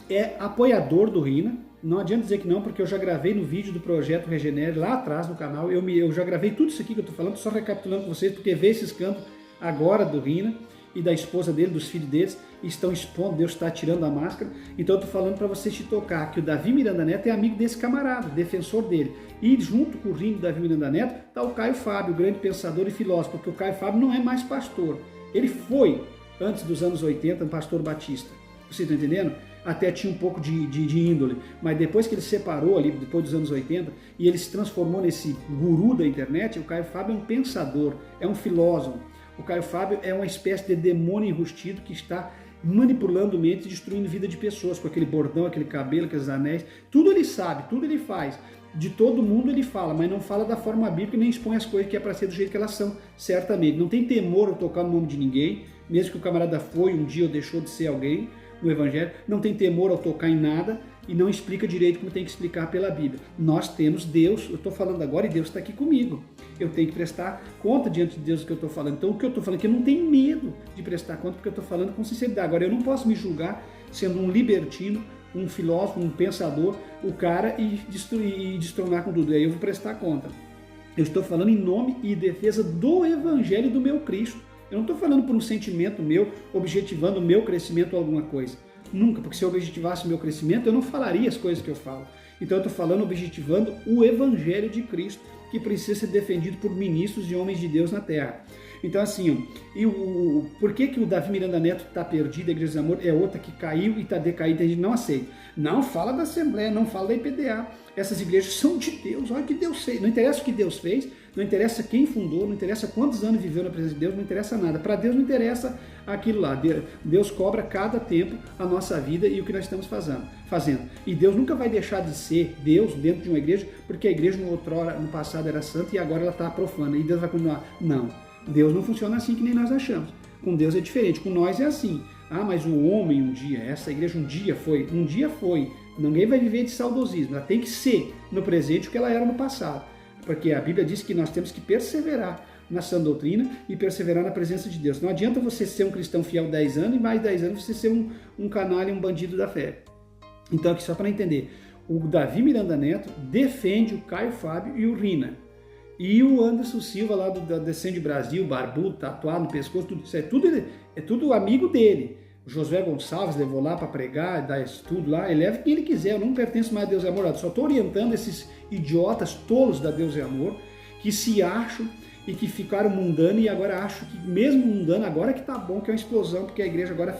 é apoiador do Rina. Não adianta dizer que não, porque eu já gravei no vídeo do Projeto Regenere, lá atrás no canal, eu já gravei tudo isso aqui que eu estou falando, só recapitulando com vocês, porque ver esses cantos agora do Rina e da esposa dele, dos filhos deles, estão expondo, Deus está tirando a máscara. Então eu estou falando para vocês te tocar que o Davi Miranda Neto é amigo desse camarada, defensor dele. E junto com o Rina do Davi Miranda Neto está o Caio Fábio, grande pensador e filósofo, porque o Caio Fábio não é mais pastor. Ele foi, antes dos anos 80, um pastor batista. Vocês estão entendendo? Até tinha um pouco de índole, mas depois que ele separou ali, depois dos anos 80, e ele se transformou nesse guru da internet, o Caio Fábio é um pensador, é um filósofo. O Caio Fábio é uma espécie de demônio enrustido que está manipulando mentes e destruindo vida de pessoas, com aquele bordão, aquele cabelo, aqueles anéis, tudo ele sabe, tudo ele faz. De todo mundo ele fala, mas não fala da forma bíblica e nem expõe as coisas que é para ser do jeito que elas são, certamente. Não tem temor a tocar no nome de ninguém, mesmo que o camarada foi um dia ou deixou de ser alguém no Evangelho, não tem temor ao tocar em nada e não explica direito como tem que explicar pela Bíblia. Nós temos Deus, eu estou falando agora e Deus está aqui comigo. Eu tenho que prestar conta diante de Deus do que eu estou falando. Então o que eu estou falando aqui, eu não tenho medo de prestar conta porque eu estou falando com sinceridade. Agora eu não posso me julgar sendo um libertino, um filósofo, um pensador, o cara e destronar com tudo. Aí eu vou prestar conta. Eu estou falando em nome e defesa do Evangelho do meu Cristo. Eu não estou falando por um sentimento meu, objetivando o meu crescimento ou alguma coisa. Nunca, porque se eu objetivasse o meu crescimento, eu não falaria as coisas que eu falo. Então eu estou falando, objetivando o Evangelho de Cristo, que precisa ser defendido por ministros e homens de Deus na terra. Então assim, por que o Davi Miranda Neto está perdido, a Igreja do Amor é outra que caiu e está decaída, a gente não aceita. Não fala da Assembleia, não fala da IPDA. Essas igrejas são de Deus, olha o que Deus fez. Não interessa o que Deus fez, não interessa quem fundou, não interessa quantos anos viveu na presença de Deus, não interessa nada. Para Deus não interessa aquilo lá. Deus cobra cada tempo a nossa vida e o que nós estamos fazendo. E Deus nunca vai deixar de ser Deus dentro de uma igreja, porque a igreja no passado era santa e agora ela está profana. E Deus vai continuar. Não, Deus não funciona assim que nem nós achamos. Com Deus é diferente, com nós é assim. Ah, mas o homem um dia, essa igreja um dia foi. Ninguém vai viver de saudosismo, ela tem que ser no presente o que ela era no passado. Porque a Bíblia diz que nós temos que perseverar na sã doutrina e perseverar na presença de Deus. Não adianta você ser um cristão fiel 10 anos e mais 10 anos você ser um canalha, um bandido da fé. Então aqui só para entender, o Davi Miranda Neto defende o Caio Fábio e o Rina. E o Anderson Silva lá do Descende Brasil, barbudo, tatuado no pescoço, tudo isso é tudo amigo dele. O Josué Gonçalves levou lá para pregar, dar estudo lá, ele leva quem ele quiser, eu não pertenço mais a Deus é Amor, eu só estou orientando esses idiotas tolos da Deus é Amor, que se acham e que ficaram mundano e agora acham que mesmo mundano, agora que tá bom, que é uma explosão, porque a igreja agora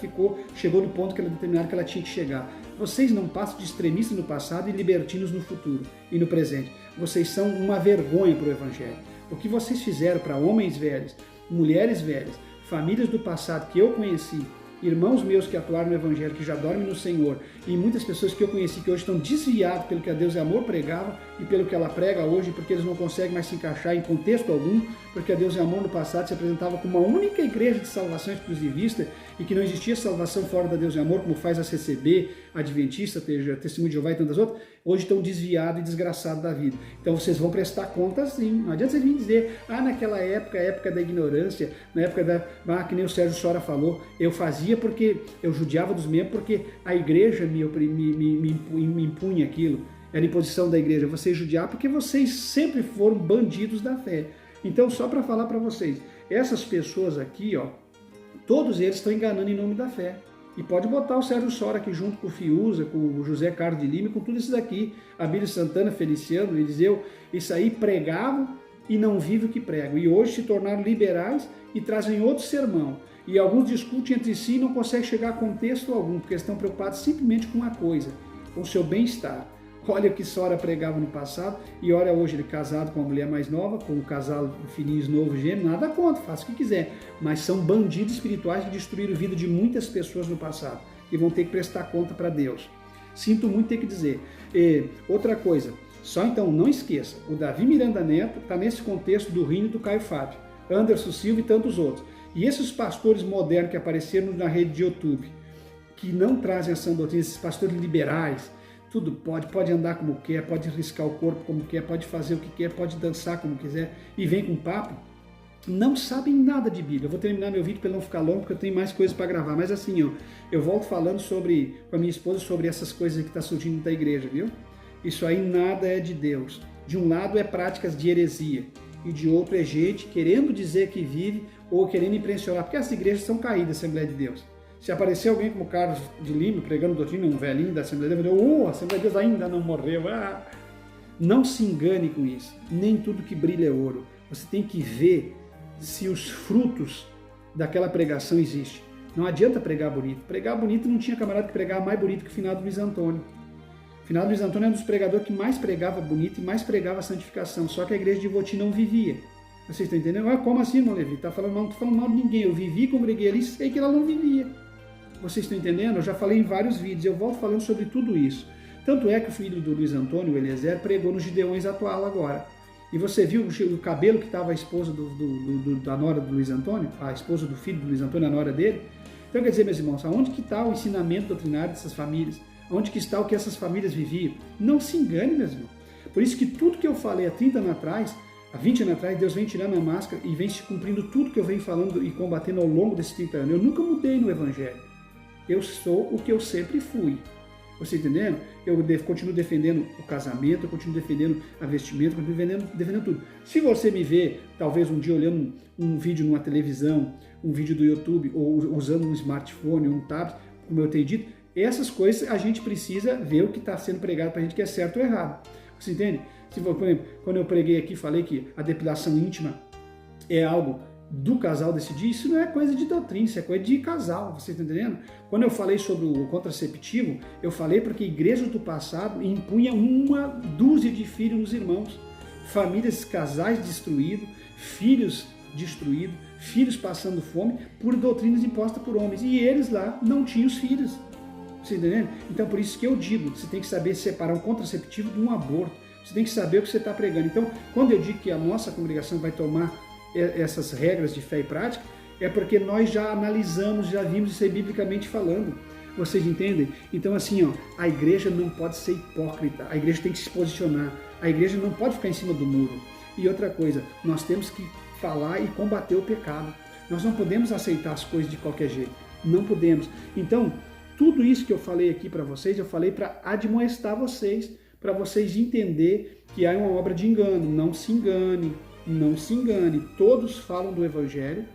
chegou no ponto que ela determinara que ela tinha que chegar. Vocês não passam de extremistas no passado e libertinos no futuro e no presente. Vocês são uma vergonha para o Evangelho. O que vocês fizeram para homens velhos, mulheres velhas, famílias do passado que eu conheci, irmãos meus que atuaram no Evangelho, que já dormem no Senhor, e muitas pessoas que eu conheci que hoje estão desviadas pelo que a Deus e Amor pregava e pelo que ela prega hoje, porque eles não conseguem mais se encaixar em contexto algum, porque a Deus e Amor no passado se apresentava como uma única igreja de salvação exclusivista e que não existia salvação fora da Deus e Amor, como faz a CCB, a Adventista, Testemunho de Jeová e tantas outras, hoje estão desviados e desgraçados da vida. Então vocês vão prestar conta sim. Não adianta vocês virem dizer, naquela época, época da ignorância, na época que nem o Sérgio Sora falou, eu fazia porque eu judiava dos membros, porque a igreja me impunha aquilo. Era imposição da igreja, vocês judiar porque vocês sempre foram bandidos da fé. Então, só para falar para vocês, essas pessoas aqui, todos eles estão enganando em nome da fé. E pode botar o Sérgio Sora aqui junto com o Fiuza, com o José Carlos de Lima, com tudo isso daqui, Abílio Santana, Feliciano, Eliseu, isso aí pregavam e não vivem o que pregam. E hoje se tornaram liberais e trazem outro sermão. E alguns discutem entre si e não conseguem chegar a contexto algum, porque estão preocupados simplesmente com uma coisa, com o seu bem-estar. Olha o que Sora pregava no passado e olha hoje ele casado com uma mulher mais nova, com um casal filhinhos novo, gêmeo, nada contra, faça o que quiser. Mas são bandidos espirituais que destruíram a vida de muitas pessoas no passado e vão ter que prestar conta para Deus. Sinto muito ter que dizer. Outra coisa, só então não esqueça, o Davi Miranda Neto está nesse contexto do Rini e do Caio Fábio, Anderson Silva e tantos outros. E esses pastores modernos que apareceram na rede de YouTube, que não trazem a sã doutrina, esses pastores liberais, tudo pode andar como quer, pode riscar o corpo como quer, pode fazer o que quer, pode dançar como quiser e vem com papo, não sabem nada de Bíblia. Eu vou terminar meu vídeo para não ficar longo, porque eu tenho mais coisas para gravar, mas assim, eu volto falando com a minha esposa sobre essas coisas que estão surgindo da igreja, viu? Isso aí nada é de Deus. De um lado é práticas de heresia e de outro é gente querendo dizer que vive ou querendo impressionar, porque as igrejas são caídas, Assembleia de Deus. Se aparecer alguém como Carlos de Lima pregando doutrina, um velhinho da Assembleia de Deus, a Assembleia de Deus ainda não morreu. Não se engane com isso. Nem tudo que brilha é ouro. Você tem que ver se os frutos daquela pregação existem. Não adianta pregar bonito. Pregar bonito não tinha camarada que pregava mais bonito que o finado Luiz Antônio. O finado Luiz Antônio é um dos pregadores que mais pregava bonito e mais pregava a santificação. Só que a igreja de Voti não vivia. Vocês estão entendendo? Como assim, irmão Levi? Não estou falando mal de ninguém. Eu vivi, congreguei ali, sei que ela não vivia. Vocês estão entendendo? Eu já falei em vários vídeos, eu volto falando sobre tudo isso. Tanto é que o filho do Luiz Antônio, o Eliezer, pregou nos Gideões atual agora. E você viu o cabelo que estava a esposa da nora do Luiz Antônio? A esposa do filho do Luiz Antônio, a nora dele? Então quer dizer, meus irmãos, aonde que está o ensinamento doutrinário dessas famílias? Onde que está o que essas famílias viviam? Não se engane, meus irmãos. Por isso que tudo que eu falei há 30 anos atrás, há 20 anos atrás, Deus vem tirando a máscara e vem se cumprindo tudo que eu venho falando e combatendo ao longo desses 30 anos. Eu nunca mudei no Evangelho. Eu sou o que eu sempre fui. Você entendendo? Eu continuo defendendo o casamento, eu continuo defendendo a vestimenta, eu continuo defendendo tudo. Se você me vê, talvez um dia olhando um vídeo numa televisão, um vídeo do YouTube, ou usando um smartphone, um tablet, como eu tenho dito, essas coisas a gente precisa ver o que está sendo pregado para a gente, que é certo ou errado. Você entende? Por exemplo, quando eu preguei aqui, falei que a depilação íntima é algo do casal decidir, isso não é coisa de doutrina, isso é coisa de casal, você está entendendo? Quando eu falei sobre o contraceptivo, eu falei porque igrejas do passado impunham uma dúzia de filhos nos irmãos, famílias, casais destruídos, filhos destruídos, filhos passando fome por doutrinas impostas por homens, e eles lá não tinham os filhos, você está entendendo? Então por isso que eu digo, você tem que saber separar um contraceptivo de um aborto, você tem que saber o que você está pregando. Então quando eu digo que a nossa congregação vai tomar essas regras de fé e prática, é porque nós já analisamos, já vimos isso aí biblicamente falando. Vocês entendem? Então assim, a igreja não pode ser hipócrita, a igreja tem que se posicionar, a igreja não pode ficar em cima do muro. E outra coisa, nós temos que falar e combater o pecado. Nós não podemos aceitar as coisas de qualquer jeito, não podemos. Então, tudo isso que eu falei aqui para vocês, eu falei para admoestar vocês, para vocês entenderem que há uma obra de engano. Não se engane. Não se engane, todos falam do Evangelho,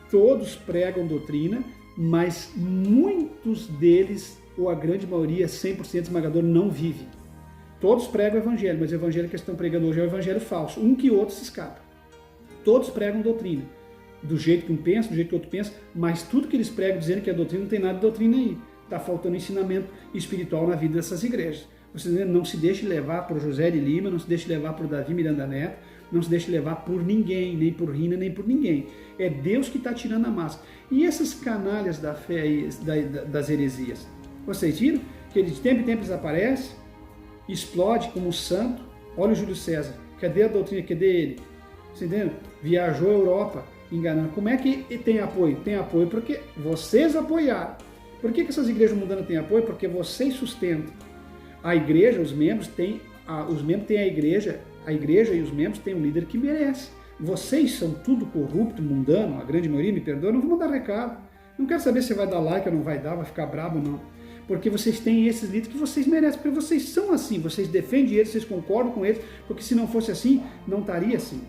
todos pregam doutrina, mas muitos deles, ou a grande maioria, 100% esmagador, não vive. Todos pregam o Evangelho, mas o Evangelho que estão pregando hoje é o Evangelho falso, um que outro se escapa. Todos pregam doutrina, do jeito que um pensa, do jeito que outro pensa, mas tudo que eles pregam dizendo que é doutrina, não tem nada de doutrina aí. Está faltando ensinamento espiritual na vida dessas igrejas. Você não se deixe levar para o José de Lima, não se deixe levar para o Davi Miranda Neto, Não se deixe levar por ninguém, nem por Rina, nem por ninguém. É Deus que está tirando a máscara. E essas canalhas da fé aí, das heresias? Vocês viram que de tempo em tempo eles aparecem, explode como um santo. Olha o Júlio César. Cadê a doutrina? Cadê ele? Você entendeu? Viajou a Europa enganando. Como é que tem apoio? Tem apoio porque vocês apoiaram. Por que essas igrejas mundanas têm apoio? Porque vocês sustentam. A igreja, os membros têm a igreja e os membros têm um líder que merece. Vocês são tudo corrupto, mundano, a grande maioria, me perdoa, não vou mandar recado. Não quero saber se vai dar like ou não vai dar, vai ficar brabo ou não. Porque vocês têm esses líderes que vocês merecem, porque vocês são assim, vocês defendem eles, vocês concordam com eles, porque se não fosse assim, não estaria assim.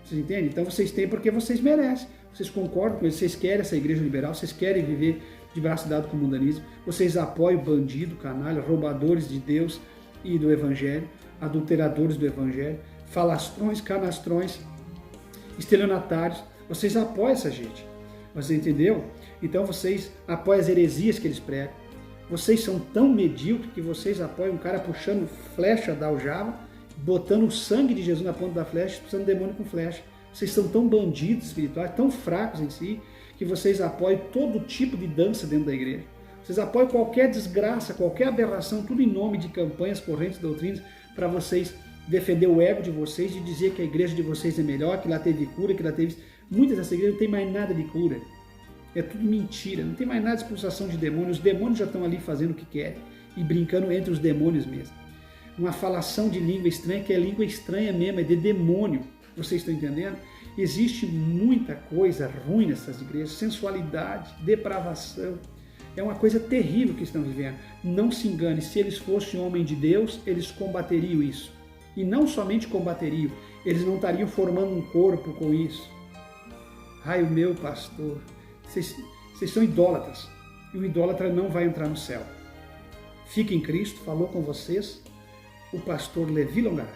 Vocês entendem? Então vocês têm porque vocês merecem, vocês concordam com eles, vocês querem essa igreja liberal, vocês querem viver de braço dado com o mundanismo, vocês apoiam bandido, canalha, roubadores de Deus e do Evangelho, adulteradores do Evangelho, falastrões, canastrões, estelionatários, vocês apoiam essa gente. Você entendeu? Então vocês apoiam as heresias que eles pregam. Vocês são tão medíocres que vocês apoiam um cara puxando flecha da aljava, botando o sangue de Jesus na ponta da flecha, expulsando demônio com flecha. Vocês são tão bandidos espirituais, tão fracos em si, que vocês apoiam todo tipo de dança dentro da igreja. Vocês apoiam qualquer desgraça, qualquer aberração, tudo em nome de campanhas, correntes, doutrinas, para vocês defender o ego de vocês, de dizer que a igreja de vocês é melhor, que lá teve cura, que lá teve... Muitas dessas igrejas não tem mais nada de cura. É tudo mentira, não tem mais nada de expulsação de demônios. Os demônios já estão ali fazendo o que querem e brincando entre os demônios mesmo. Uma falação de língua estranha, que é língua estranha mesmo, é de demônio. Vocês estão entendendo? Existe muita coisa ruim nessas igrejas, sensualidade, depravação. É uma coisa terrível que estão vivendo. Não se engane, se eles fossem homem de Deus, eles combateriam isso. E não somente combateriam, eles não estariam formando um corpo com isso. Ai, o meu pastor, vocês são idólatras. E o idólatra não vai entrar no céu. Fique em Cristo, falou com vocês o pastor Levi Longaray.